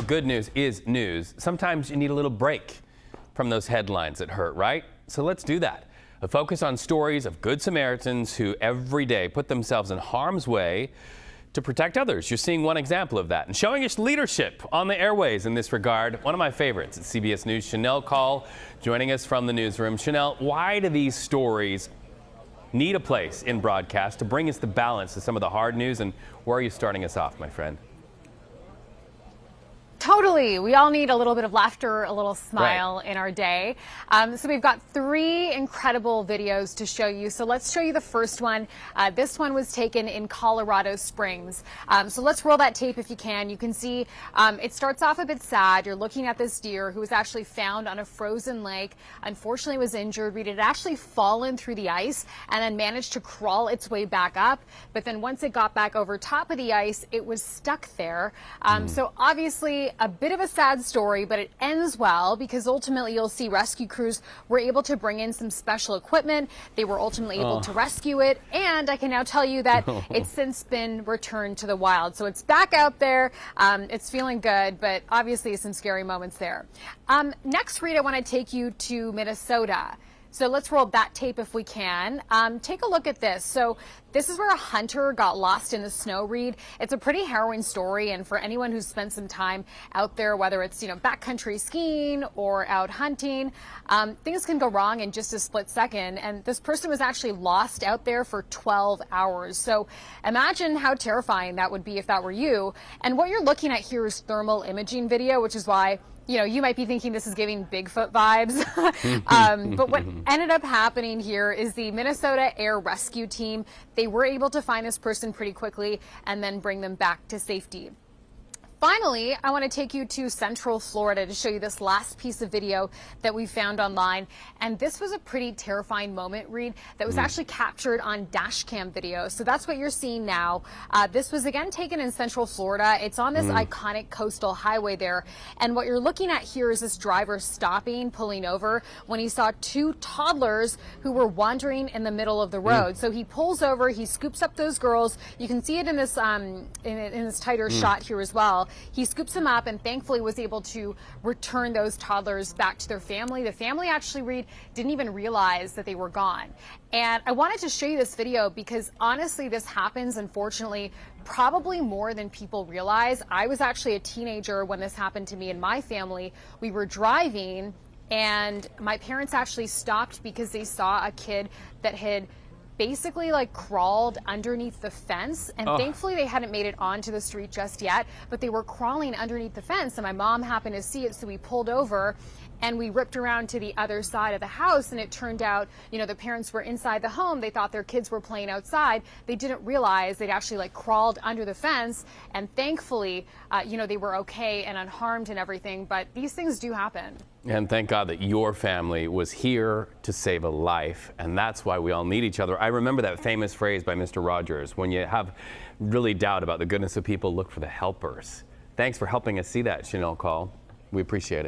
good news is news, sometimes you need a little break from those headlines that hurt, right? So let's do that. A focus on stories of good Samaritans who every day put themselves in harm's way to protect others. You're seeing one example of that and showing us leadership on the airways in this regard. One of my favorites at CBS News, Shanelle Kaul, joining us from the newsroom. Shanelle, why do these stories need a place in broadcast to bring us the balance to some of the hard news? And where are you starting us off, my friend? Totally. We all need a little bit of laughter, a little smile in our day. So we've got 3 incredible videos to show you. So let's show you the first one. This one was taken in Colorado Springs. So let's roll that tape if you can. You can see it starts off a bit sad. You're looking at this deer who was actually found on a frozen lake. Unfortunately was injured. It had actually fallen through the ice and then managed to crawl its way back up. But then once it got back over top of the ice, it was stuck there. So obviously a bit of a sad story, but it ends well because ultimately you'll see rescue crews were able to bring in some special equipment. They were ultimately able to rescue it, and I can now tell you that it's since been returned to the wild. So it's back out there. It's feeling good, but obviously some scary moments there. Next, Reed, I want to take you to Minnesota. So let's roll that tape if we can. Take a look at this. So this is where a hunter got lost in the snow, Reed. It's a pretty harrowing story, and for anyone who's spent some time out there, whether it's backcountry skiing or out hunting, things can go wrong in just a split second. And this person was actually lost out there for 12 hours. So imagine how terrifying that would be if that were you. And what you're looking at here is thermal imaging video, which is why you might be thinking this is giving Bigfoot vibes. But what ended up happening here is the Minnesota Air Rescue Team, they were able to find this person pretty quickly and then bring them back to safety. Finally, I want to take you to Central Florida to show you this last piece of video that we found online. And this was a pretty terrifying moment, Reed, that was actually captured on dash cam video. So that's what you're seeing now. This was again taken in Central Florida. It's on this iconic coastal highway there. And what you're looking at here is this driver stopping, pulling over when he saw 2 toddlers who were wandering in the middle of the road. So he pulls over, he scoops up those girls. You can see it in this in this tighter shot here as well. He scoops them up and thankfully was able to return those toddlers back to their family. The family actually, Reed, didn't even realize that they were gone. And I wanted to show you this video because honestly, this happens, unfortunately, probably more than people realize. I was actually a teenager when this happened to me and my family. We were driving and my parents actually stopped because they saw a kid that had basically crawled underneath the fence, and thankfully they hadn't made it onto the street just yet, but they were crawling underneath the fence, and my mom happened to see it, so we pulled over and we ripped around to the other side of the house, and it turned out, the parents were inside the home. They thought their kids were playing outside. They didn't realize they'd actually crawled under the fence, and thankfully, they were okay and unharmed and everything, but these things do happen. And thank God that your family was here to save a life, and that's why we all need each other. I remember that famous phrase by Mr. Rogers, when you have really doubt about the goodness of people, look for the helpers. Thanks for helping us see that, Shanelle Kaul. We appreciate it.